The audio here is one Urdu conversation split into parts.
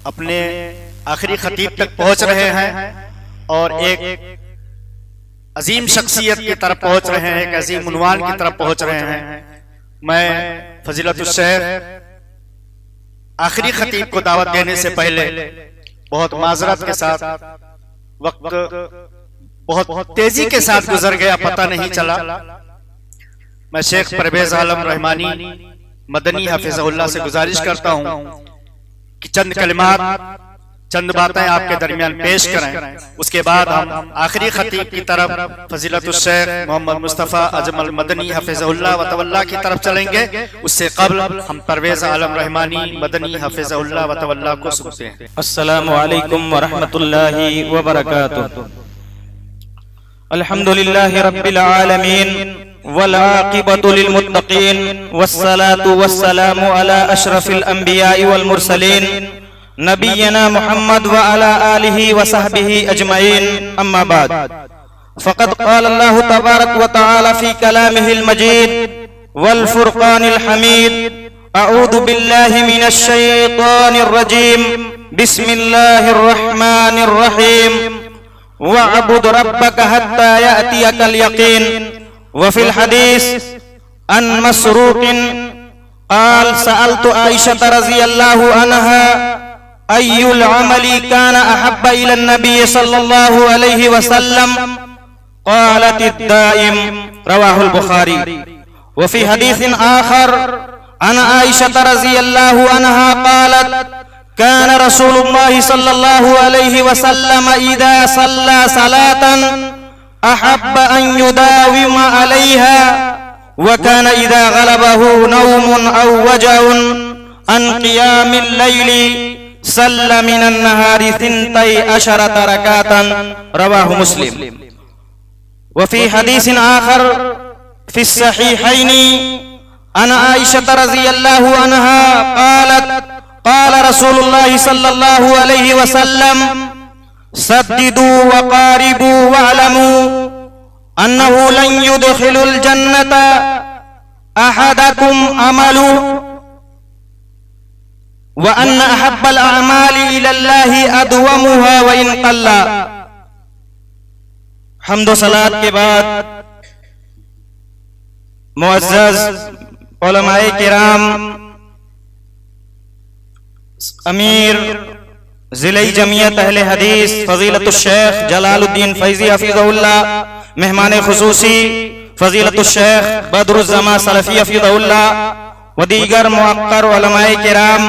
اپنے آخری خطیب تک پہنچ رہے ہیں اور ایک عظیم شخصیت کی طرف پہنچ رہے ہیں، ایک عظیم عنوان کی طرف پہنچ رہے ہیں۔ میں فضیلت الشیخ آخری خطیب کو دعوت دینے سے پہلے بہت معذرت کے ساتھ، وقت بہت تیزی کے ساتھ گزر گیا، پتہ نہیں چلا، میں شیخ پرویز عالم رحمانی مدنی حفظہ اللہ سے گزارش کرتا ہوں کہ چند کلمات، چند باتیں آپ کے درمیان پیش کریں، اس کے بعد ہم آخری خطیب کی طرف فضیلت الشیخ محمد مصطفیٰ اجمل مدنی حفظہ اللہ وتولیٰ کی طرف چلیں گے۔ اس سے قبل ہم پرویز عالم رحمانی مدنی حفظہ اللہ وتولیٰ کو سنتے ہیں۔ السلام علیکم ورحمۃ اللہ وبرکاتہ۔ الحمدللہ رب العالمین والعاقبۃ للمتقین والصلاة والسلام علی اشرف الانبیاء والمرسلین نبینا محمد وعلی آلہ وصحبہ اجمعین، اما بعد فقد قال اللہ تبارک وتعالی فی کلامہ المجید والفرقان الحمید، اعوذ باللہ من الشیطان الرجیم، بسم اللہ الرحمن الرحیم، وَاعْبُدْ رَبَّكَ حَتَّى يَأْتِيَكَ الْيَقِينُ۔ وفي الحديث عن مسروق قال سألت عائشة رضي الله عنها أي العمل كان أحب إلى النبي صلى الله عليه وسلم، قالت الدائم، رواه البخاري۔ وفي حديث آخر عن عائشة رضي الله عنها قالت كان رسول الله صلى الله عليه وسلم إذا صلى صلاة أحب أن يداوم عليها، وكان إذا غلبه نوم أو وجع عن قيام الليل صلى من النهار 12 ركعة، رواه مسلم۔ وفي حديث آخر في الصحيحين عن عائشة رضي الله عنها قالت قال رسول الله صلى الله عليه وسلم سددوا وقاربوا واعلموا أنه لن يدخل الجنة أحدكم عمله، وأن أحب الأعمال إلى الله أدومها وإن قل۔ حمد و صلاة کے بعد معزز علماء کرام، امیر ضلع جمعیت اہل حدیث فضیلت الشیخ جلال الدین فیضی حفظہ اللہ، مہمان خصوصی فضیلت الشیخ بدر الزمان سلفی حفظہ اللہ، و دیگر موقر علماء کرام،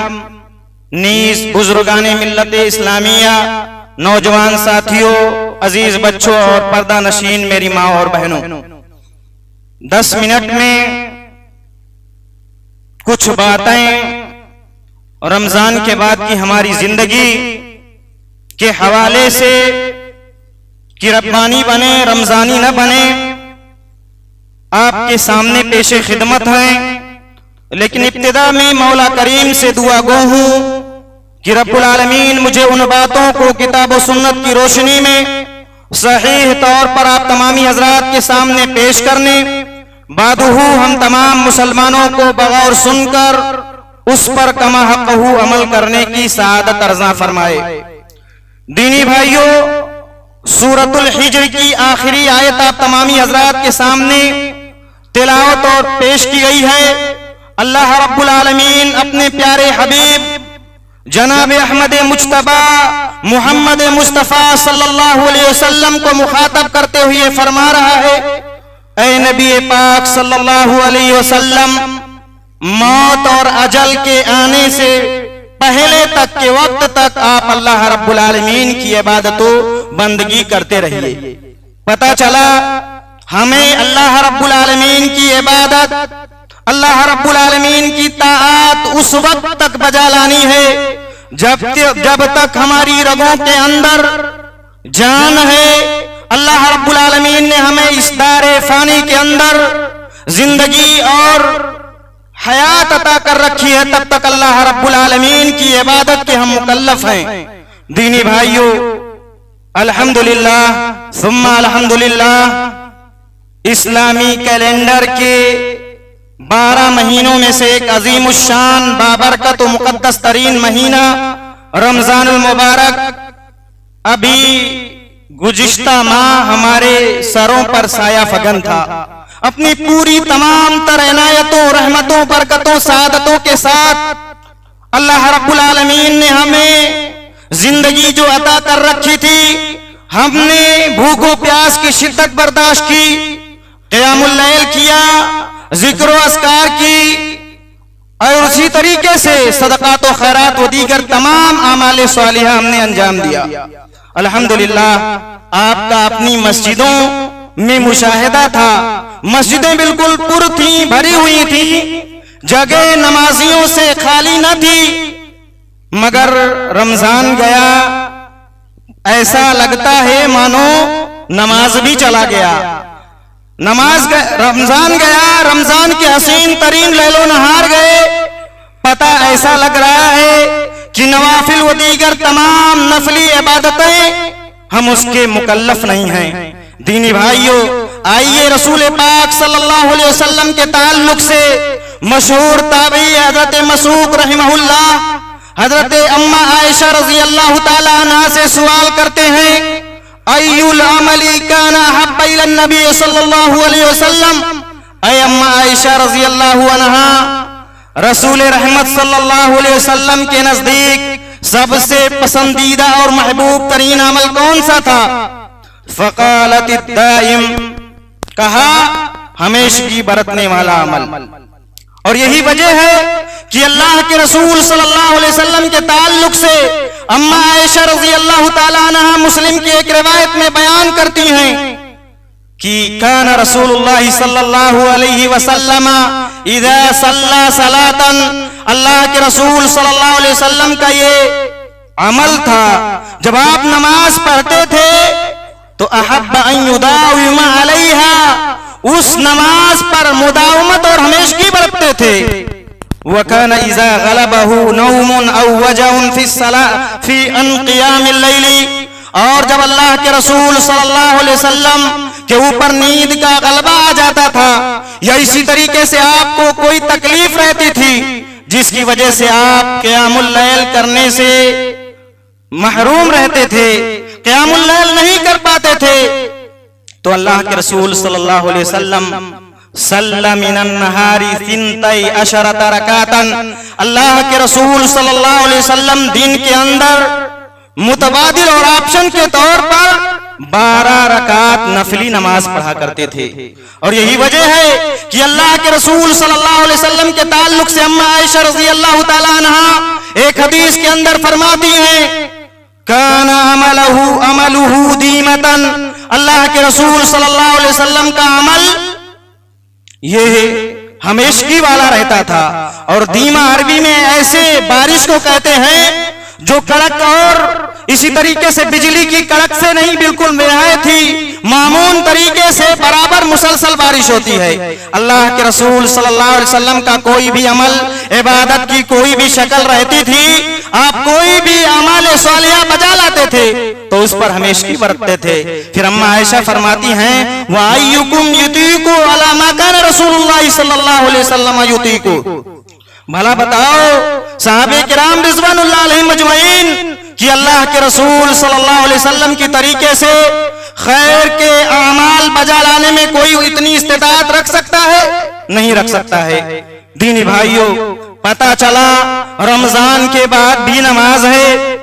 نیز بزرگان ملت اسلامیہ، نوجوان ساتھیوں، عزیز بچوں اور پردہ نشین میری ماں اور بہنوں، 10 منٹ میں کچھ باتیں رمضان کے بعد کی ہماری زندگی کے حوالے سے کہ ربانی بنے رمضانی نہ بنے، آپ کے سامنے پیش خدمت ہیں۔ لیکن ابتدا میں مولا کریم سے دعا گو ہوں کہ رب العالمین مجھے ان باتوں کو کتاب و سنت کی روشنی میں صحیح طور پر آپ تمامی حضرات کے سامنے پیش کرنے، بعدہ ہم تمام مسلمانوں کو بغور سن کر اس پر کما حقہ عمل کرنے کی سعادت ارزاں فرمائے۔ دینی بھائیوں، سورۃ الحجر کی آخری آیت آپ تمامی حضرات کے سامنے تلاوت اور پیش کی گئی ہے۔ اللہ رب العالمین اپنے پیارے حبیب جناب احمد مجتبی محمد مصطفیٰ صلی اللہ علیہ وسلم کو مخاطب کرتے ہوئے فرما رہا ہے، اے نبی پاک صلی اللہ علیہ وسلم، موت اور اجل کے آنے سے پہلے تک کے وقت تک آپ اللہ رب العالمین کی عبادت و بندگی کرتے رہیے۔ پتہ چلا ہمیں اللہ رب العالمین کی عبادت، اللہ رب العالمین کی طاعت اس وقت تک بجا لانی ہے جب تک ہماری رگوں کے اندر جان ہے۔ اللہ رب العالمین نے ہمیں اس دار فانی کے اندر زندگی اور حیات عطا کر رکھی ہے، تب تک اللہ رب العالمین کی عبادت کے ہم مکلف ہیں۔ دینی بھائیوں، الحمدللہ ثم الحمدللہ، اسلامی کیلنڈر کے 12 مہینوں میں سے ایک عظیم الشان بابرکت و مقدس ترین مہینہ رمضان المبارک ابھی گزشتہ ماہ ہمارے سروں پر سایہ فگن تھا. اپنی پوری تمام تر عنایتوں، رحمتوں، برکتوں، سعادتوں کے ساتھ اللہ رب العالمین نے ہمیں زندگی جو عطا کر رکھی تھی، ہم نے بھوک و پیاس کی شدت برداشت کی، قیام اللیل کیا، ذکر و اذکار کی، اور اسی طریقے سے صدقات و خیرات و دیگر تمام اعمال صالحہ ہم نے انجام دیا. الحمدللہ آپ کا اپنی مسجدوں میں مشاہدہ تھا. مسجدیں بالکل پر تھیں، بھری ہوئی تھیں، جگہ نمازیوں سے خالی نہ تھی. مگر رمضان گیا، ایسا لگتا ہے مانو نماز بھی چلا گیا. رمضان گیا، رمضان کے حسین ترین لیل و نہار گئے. پتہ ایسا لگ رہا ہے کہ نوافل و دیگر تمام نفلی عبادتیں ہم اس کے مکلف نہیں ہیں. دینی بھائیو، آئیے رسول پاک صلی اللہ علیہ وسلم کے تعلق سے مشہور تابعی حضرت مسعود رحمہ اللہ حضرت اما عائشہ رضی اللہ تعالی عنہ سے سوال کرتے ہیں، ای العمل کان احب الی النبی صلی اللہ علیہ وسلم. اے اما عائشہ رضی اللہ عنہ، رسول رحمت صلی اللہ علیہ وسلم کے نزدیک سب سے پسندیدہ اور محبوب ترین عمل کون سا تھا؟ فقالت الدائم، کہا ہمیشگی برتنے والا عمل. اور یہی وجہ ہے کہ اللہ کے رسول صلی اللہ علیہ وسلم کے تعلق سے اما عائشہ رضی اللہ تعالی عنہ مسلم کی ایک روایت میں بیان کرتی ہیں کہ کان رسول اللہ صلی اللہ علیہ وسلم اذا صلی صلاۃ، اللہ کے رسول صلی اللہ علیہ وسلم کا یہ عمل تھا، جب آپ نماز پڑھتے تھے تو احب ان یداوم علیہا، اس نماز پر مداومت اور ہمیشگی برتتے تھے. وَكَانَ إِذَا غَلَبَهُ نَوْمٌ أَوْ وَجَعٌ فِي الصَّلَاةِ فِي أَنْ قِيَامِ اللَّيْلِ، اور جب اللہ کے رسول صلی اللہ علیہ وسلم کے اوپر نیند کا غلبہ آ جاتا تھا یا اسی طریقے سے آپ کو کوئی تکلیف رہتی تھی جس کی وجہ سے آپ قیام اللیل کرنے سے محروم رہتے تھے، قیام اللیل نہیں کر پاتے تھے، تو اللہ کے رسول صلی اللہ علیہ وسلم صلی من النہار 12 رکعتاً، اللہ کے رسول صلی اللہ علیہ وسلم دن کے اندر متبادل اور آپشن کے طور پر 12 رکعت نفلی نماز پڑھا کرتے تھے. اور یہی وجہ ہے کہ اللہ کے رسول صلی اللہ علیہ وسلم کے تعلق سے اما عائشہ رضی اللہ تعالی عنہ ایک حدیث کے اندر فرماتی ہیں، کان عملہ دیمتاً، اللہ کے رسول صلی اللہ علیہ وسلم کا عمل یہ ہمیشگی والا رہتا تھا. اور دیمہ عربی میں ایسے بارش کو کہتے ہیں جو کڑک اور اسی طریقے سے بجلی کی کڑک سے نہیں، بالکل نہایت ہی معمون طریقے سے برابر مسلسل بارش ہوتی ہے. اللہ کے رسول صلی اللہ علیہ وسلم کا کوئی بھی عمل، عبادت کی کوئی بھی شکل رہتی تھی، آپ کوئی بھی اعمال صالحہ بجا لاتے تھے تو اس پر ہمیشگی برتتے تھے. پھر اما عائشہ فرماتی ہیں، وَأَيُّكُمْ يُطِيقُ عَلَى مَا كَانَ رَسُولُ اللَّهِ صلی اللہ علیہ وسلم يُطِيقُ. بھلا بتاؤ صحابہ کرام رضوان اللہ علیہم اجمعین کہ اللہ کے رسول صلی اللہ علیہ وسلم کی طریقے سے خیر کے اعمال بجا لانے میں کوئی اتنی استطاعت رکھ سکتا ہے؟ نہیں رکھ سکتا ہے. دینی بھائیوں، پتہ چلا رمضان کے بعد بھی نماز ہے،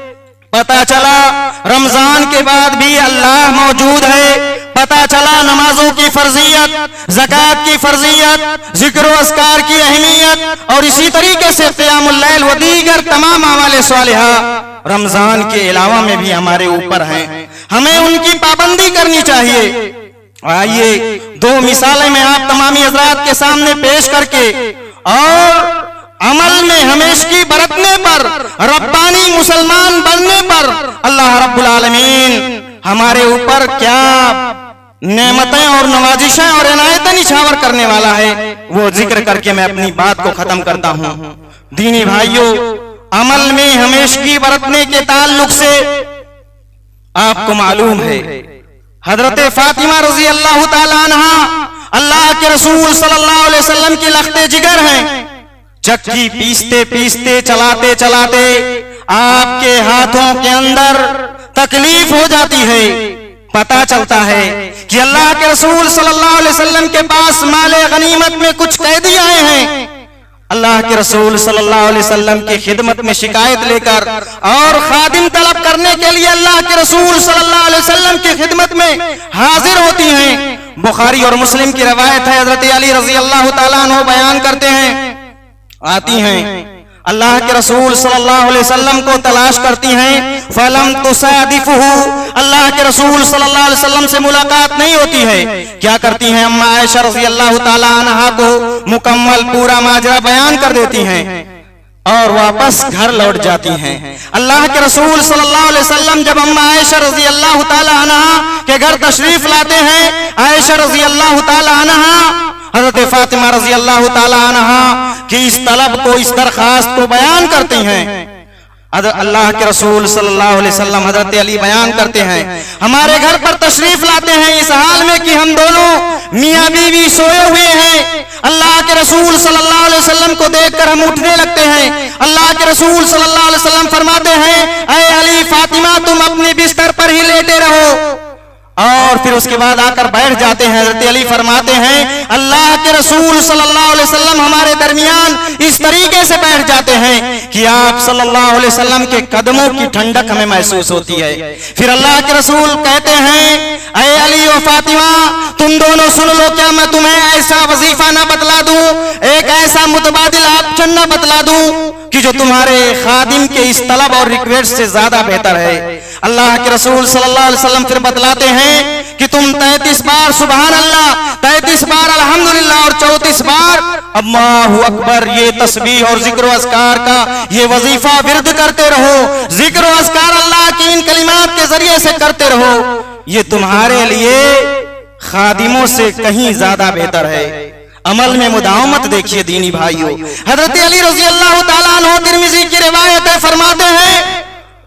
پتہ چلا رمضان کے بعد بھی اللہ موجود ہے، پتہ چلا نمازوں کی فرضیت، زکوٰۃ کی فرضیت، ذکر و اذکار کی اہمیت، اور اسی طریقے سے قیام اللیل و دیگر تمام اعمال صالحہ رمضان کے علاوہ میں بھی ہمارے اوپر ہیں، ہمیں ان کی پابندی کرنی چاہیے. آئیے 2 مثالیں میں آپ تمامی حضرات کے سامنے پیش کر کے اور عمل میں ہمیشگی برتنے پر، ربانی مسلمان بننے پر اللہ رب العالمین ہمارے اوپر کیا نعمتیں اور نوازشیں اور عنایتیں نچھاور کرنے والا ہے، وہ ذکر کر کے میں اپنی بات کو ختم کرتا ہوں. دینی بھائیوں، عمل میں ہمیشگی برتنے کے تعلق سے آپ کو معلوم ہے حضرت فاطمہ رضی اللہ تعالی عنہ اللہ کے رسول صلی اللہ علیہ وسلم کی لخت جگر ہیں. چکی پیستے پیستے چلاتے چلاتے آپ کے ہاتھوں کے اندر تکلیف ہو جاتی ہے، پتا چلتا ہے کہ اللہ کے رسول صلی اللہ علیہ وسلم کے پاس مال غنیمت میں کچھ قیدی آئے ہیں، اللہ کے رسول صلی اللہ علیہ وسلم کی خدمت میں شکایت لے کر اور خادم طلب کرنے کے لیے اللہ کے رسول صلی اللہ علیہ وسلم کی خدمت میں حاضر ہوتی ہیں۔ بخاری اور مسلم کی روایت ہے، حضرت علی رضی اللہ تعالیٰ عنہ بیان کرتے ہیں، آتی ہیں اللہ کے رسول صلی اللہ علیہ وسلم کو تلاش کرتی ہیں، فلم تصادفه، اللہ کے رسول صلی اللہ علیہ وسلم سے ملاقات نہیں ہوتی ہے، کیا کرتی ہیں اما عائشہ رضی اللہ تعالی عنہا کو مکمل پورا ماجرا بیان کر دیتی ہیں اور واپس گھر لوٹ جاتی ہیں۔ اللہ کے رسول صلی اللہ علیہ وسلم جب اما عائشہ رضی اللہ تعالی عنہا کے گھر تشریف لاتے ہیں، عائشہ رضی اللہ تعالی عنہا حضرت فاطمہ رضی اللہ تعالی عنہا کی اس طلب کو، اس درخواست کو بیان کرتی ہیں۔ اللہ کے رسول صلی اللہ علیہ وسلم حضرت علی بیان کرتے ہیں، ہمارے گھر پر تشریف لاتے ہیں اس حال میں کہ ہم دونوں میاں بیوی سوئے ہوئے ہیں۔ اللہ کے رسول صلی اللہ علیہ وسلم کو دیکھ کر ہم اٹھنے لگتے ہیں۔ اللہ کے رسول صلی اللہ علیہ وسلم فرماتے ہیں، اے علی فاطمہ تم اپنے بستر پر ہی لیٹے رہو، اور پھر اس کے بعد آ کر بیٹھ جاتے ہیں۔ حضرت علی فرماتے ہیں اللہ کے رسول صلی اللہ علیہ وسلم ہمارے درمیان اس طریقے سے بیٹھ جاتے ہیں کہ آپ صلی اللہ علیہ وسلم کے قدموں کی ٹھنڈک ہمیں محسوس ہوتی ہے۔ پھر اللہ کے رسول کہتے ہیں اے علی و فاطمہ تم دونوں سن لو، کیا میں تمہیں ایسا وظیفہ نہ بتلا دوں، ایک ایسا متبادل آپشن نہ بتلا دوں کہ جو تمہارے خادم کے اس طلب اور ریکویسٹ سے زیادہ بہتر ہے۔ اللہ کے رسول صلی اللہ علیہ وسلم پھر بتلاتے ہیں کہ تم 33 بار سبحان اللہ، 33 بار الحمدللہ اور 34 بار اللہ اکبر یہ تسبیح اور ذکر و اذکار کا یہ وظیفہ ورد کرتے رہو، ذکر و اذکار اللہ کی ان کلمات کے ذریعے سے کرتے رہو، یہ تمہارے لیے خادموں سے کہیں زیادہ بہتر ہے۔ عمل میں مداومت دیکھیے دینی بھائیوں۔ حضرت علی رضی اللہ تعالیٰ عنہ ترمذی کی روایت ہے، فرماتے ہیں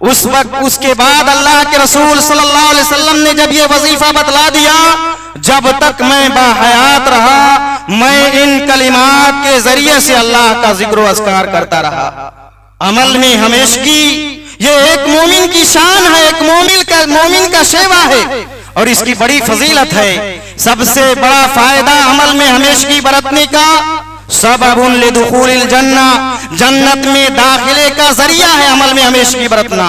اس وقت اس کے بعد اللہ کے رسول صلی اللہ علیہ وسلم نے جب یہ وظیفہ بتلا دیا، جب تک میں باحیات رہا میں ان کلمات کے ذریعے سے اللہ کا ذکر و اذکار کرتا رہا۔ عمل میں ہمیشگی یہ ایک مومن کی شان ہے، ایک مومن کا شیوا ہے اور اس کی بڑی فضیلت ہے۔ سب سے بڑا فائدہ عمل میں ہمیشگی برتنے کا سبب لدخول الجنہ، جنت میں داخلے کا ذریعہ ہے عمل میں ہمیشگی برتنا۔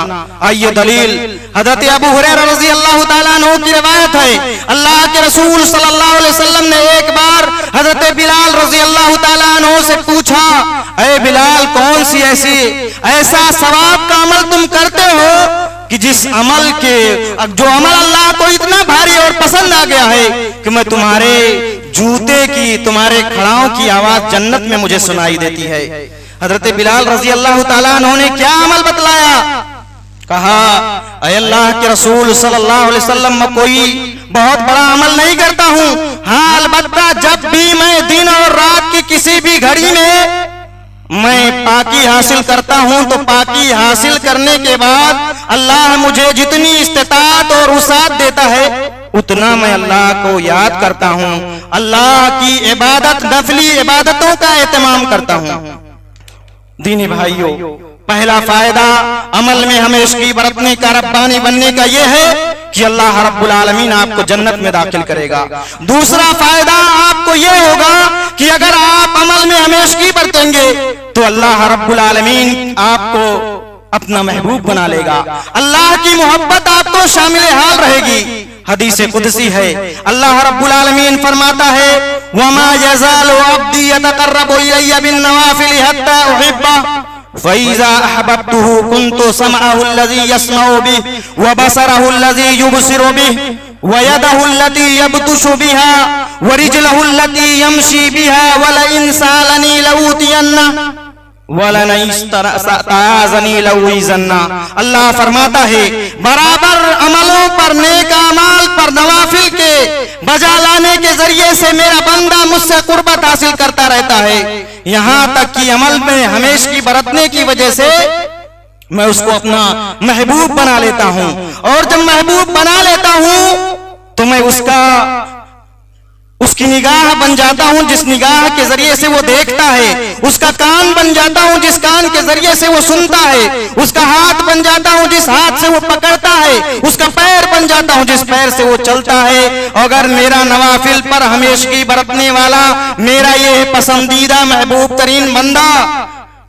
آئیے دلیل حضرت ابو ہریرہ رضی اللہ تعالیٰ عنہ کی روایت ہے، اللہ کے رسول صلی اللہ علیہ وسلم نے ایک بار حضرت بلال رضی اللہ تعالیٰ عنہ سے پوچھا، اے بلال کون سی ایسا ثواب کا عمل تم کرتے ہو کہ جس عمل کے جو عمل اللہ کو اتنا بھاری اور پسند آ گیا ہے کہ میں تمہارے جوتے کی، تمہارے کھڑاؤں کی آواز جنت میں مجھے سنائی دیتی ہے۔ حضرت بلال رضی اللہ تعالیٰ عنہ نے کیا عمل بتلایا؟ کہا اے اللہ کے رسول صلی اللہ علیہ وسلم میں کوئی بہت بڑا عمل نہیں کرتا ہوں، ہاں البتہ جب بھی میں دن اور رات کی کسی بھی گھڑی میں پاکی حاصل کرتا ہوں تو پاکی حاصل کرنے کے بعد اللہ مجھے جتنی استطاعت اور وسعت دیتا ہے اتنا میں اللہ کو یاد کرتا ہوں، اللہ کی عبادت، نفلی عبادتوں کا اہتمام کرتا ہوں۔ دینی بھائیوں، پہلا فائدہ عمل میں ہمیشگی برتنے کا، ربانی بننے کا یہ ہے کہ اللہ رب العالمین آپ کو جنت میں داخل کرے گا۔ دوسرا فائدہ آپ کو یہ ہوگا کہ اگر آپ عمل میں ہمیشگی برتیں گے تو اللہ رب العالمین آپ کو اپنا محبوب بنا لے گا، اللہ کی محبت آپ کو شامل حال رہے گی۔ حدیث قدسی ہے، اللہ رب العالمین فرماتا ہے وَمَا يَزَالُ عَبْدِي يَتَقَرَّبُ إِلَيَّ بِالنَّوَافِلِ حَتَّى أُحِبَّهُ فَإِذَا أَحْبَبْتُهُ كُنْتُ سَمْعَهُ الَّذِي يَسْمَعُ بِهِ وَبَصَرَهُ الَّذِي يُبْصِرُ بِهِ وَيَدَهُ الَّتِي يَبْطِشُ بِهَا وَرِجْلَهُ الَّتِي يَمْشِي بِهَا وَلَئِنْ سَأَلَنِي لَأُوتِيَنَّهُ اللہ فرماتا ہے برابر عملوں پر، نیک اعمال پر، نوافل کے بجا لانے کے ذریعے سے میرا بندہ مجھ سے قربت حاصل کرتا رہتا ہے، یہاں تک کہ عمل میں ہمیشگی برتنے کی وجہ سے میں اس کو اپنا محبوب بنا لیتا ہوں، اور جب محبوب بنا لیتا ہوں تو میں اس کی نگاہ بن جاتا ہوں جس نگاہ کے ذریعے سے وہ دیکھتا ہے، اس کا کان بن جاتا ہوں جس کان کے ذریعے سے وہ سنتا ہے، اس کا ہاتھ بن جاتا ہوں جس ہاتھ سے وہ پکڑتا ہے، اس کا پیر بن جاتا ہوں جس پیر سے وہ چلتا ہے۔ اگر میرا نوافل پر ہمیشگی برتنے والا میرا یہ پسندیدہ محبوب ترین بندہ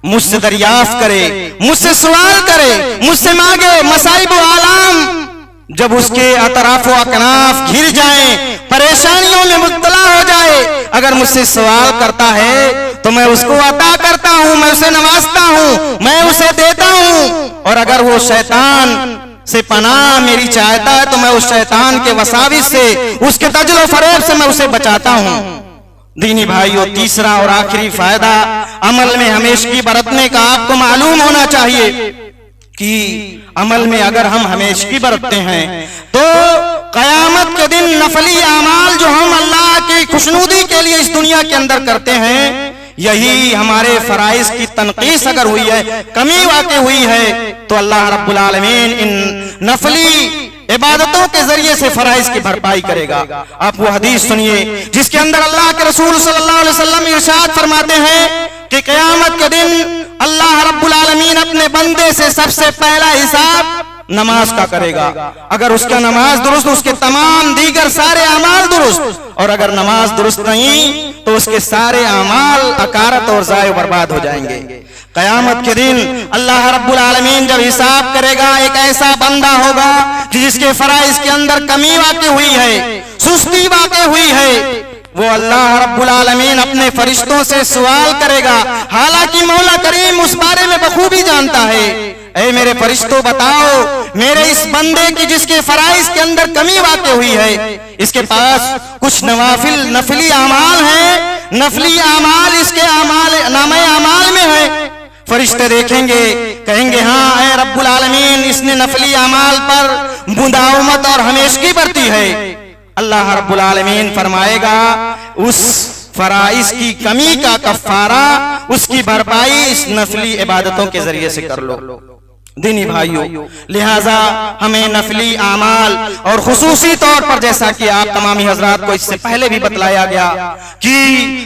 مجھ سے دریافت کرے، مجھ سے سوال کرے، مجھ سے مانگے، مصائب و آلام جب اس کے اطراف و اکناف گھر جائیں، پریشانیوں میں مبتلا ہو جائے، اگر مجھ سے سوال کرتا ہے تو میں اس کو عطا کرتا ہوں، میں اسے نوازتا ہوں، میں اسے دیتا ہوں۔ اور اگر وہ شیطان سے پناہ میری چاہتا ہے تو میں اس شیطان کے وساوس سے، اس کے تجل و فریب سے میں اسے بچاتا ہوں۔ دینی بھائیو، تیسرا اور آخری فائدہ عمل میں ہمیشگی برتنے کا آپ کو معلوم ہونا چاہیے کہ عمل میں اگر ہم ہمیشگی برتتے ہیں تو قیامت کے دن نفلی اعمال جو ہم اللہ کی خوشنودی کے لیے اس دنیا کے اندر کرتے ہیں، یہی ہمارے فرائض کی تنقیص اگر ہوئی ہے، کمی واقع ہوئی ہے، تو اللہ رب العالمین ان نفلی عبادتوں کے ذریعے سے فرائض کی بھرپائی کرے گا۔ آپ وہ حدیث سنیے جس کے اندر اللہ کے رسول صلی اللہ علیہ وسلم ارشاد فرماتے ہیں کہ قیامت کے دن اللہ رب العالمین اپنے بندے سے سب سے پہلا حساب نماز کا کرے گا۔ اگر اس کا نماز درست، اس کے تمام دیگر سارے اعمال درست، اور اگر نماز درست نہیں تو اس کے سارے اعمال اکارت اور ضائع برباد ہو جائیں گے۔ قیامت کے دن اللہ رب العالمین جب حساب کرے گا، ایک ایسا بندہ ہوگا کہ جس کے فرائض کے اندر کمی واقع ہوئی ہے، سستی واقع ہوئی ہے، وہ اللہ رب العالمین اپنے فرشتوں سے سوال کرے گا، حالانکہ مولا کریم اس بارے میں بخوبی جانتا ہے۔ اے میرے فرشتوں، بتاؤ میرے اس بندے کی جس کے فرائض کے اندر کمی واقع ہوئی ہے، اس کے پاس کچھ نفلی اعمال ہیں، نفلی اعمال اس کے نامہ اعمال میں ہیں۔ فرشتے دیکھیں گے، کہیں گے ہاں اے رب العالمین، اس نے نفلی اعمال پر مداومت اور ہمیشگی برتی ہے۔ اللہ رب العالمین فرمائے گا اس فرائض کی کمی کا کفارہ، اس کی بھرپائی اس نفلی عبادتوں کے ذریعے سے کر لو۔ دینی بھائیو، لہذا ہمیں نفلی اعمال اور خصوصی طور پر جیسا کہ آپ تمامی حضرات کو اس سے پہلے بھی بتلایا گیا کہ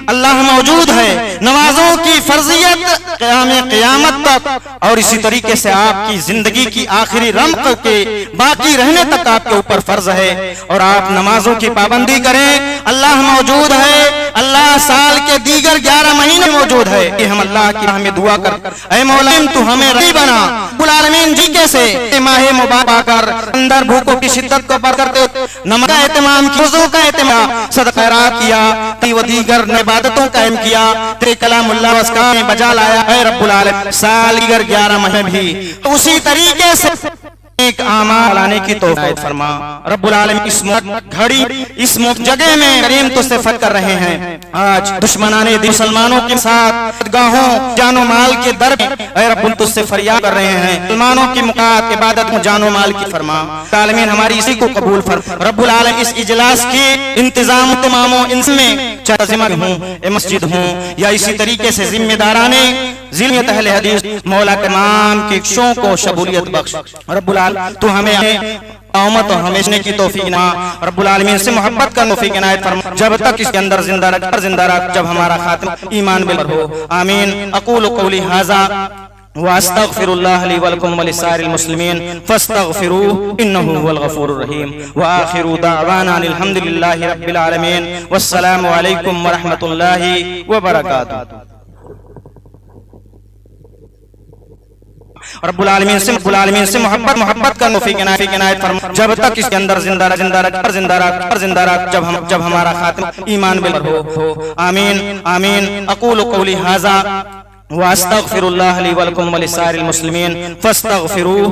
اللہ موجود ہے، نمازوں کی فرضیت قیامت تک، اور اسی طریقے سے آپ کی زندگی کی آخری رمق کے باقی رہنے تک آپ کے اوپر فرض ہے، اور آپ نمازوں کی پابندی کریں۔ اللہ موجود ہے، اللہ سال کے دیگر 11 مہینے موجود ہے کہ ہم اللہ کی راہ میں دعا کر، اے مولا تو ہمیں رضی بنا۔ العالمین جی کیسے ماہ مبارک کر اندر بھوکوں کی شدت کو پر کرتے نماز کا اہتمام کیا، وضو کا اہتمام، صدقہ خیرات کیا، و دیگر عبادتوں قائم کیا، تیرے کلام اللہ واسکا میں بجا لایا۔ اے رب العالمین سال دیگر 11 مہینے بھی اسی طریقے سے ایک اعمال لانے کی توفیق فرما۔ رب العالمین اس گھڑی اس جگہ میں کریم تو سے فتح کر رہے ہیں۔ آج دشمنان دین مسلمانوں کے ساتھ گاہوں جان و مال کے در میں اے رب تو سے فریاد کر رہے ہیں، مسلمانوں کی مقاط عبادت میں جان و مال کی فرما۔ العالمین ہماری اسی کو قبول فرما۔ رب العالمین اس اجلاس کی انتظام تمام و ان میں چاہے ذمہ ہوں، مسجد ہوں یا اسی طریقے سے ذمہ دارانے ذمت اہل حدیث، مولا تمام کی شوق کو شبولیت بخش۔ رب العالمین تو ہمیں قومت اور ہمیشہ کی توفیق نہ، رب العالمین سے محبت کا توفیق عنایت فرما، جب تک اس کے اندر زندہ رکھ جب ہمارا خاتمہ ایمان بل ہو۔ آمین۔ اقول قولی ھذا واستغفر الله لي ولكم ولسائر المسلمين فاستغفروه انه هو الغفور الرحيم واخر دعوانا الحمد لله رب العالمين والسلام عليكم ورحمة الله وبركاته۔ رب العالمین سے محبت کا توفیق عنایت فرما، جب تک اس کے اندر زندہ رکھ جب ہمارا خاتمہ ایمان بل ہو۔ آمین آمین۔ اقول قولی ھذا واستغفر الله لي ولكم ولسائر المسلمين فاستغفروه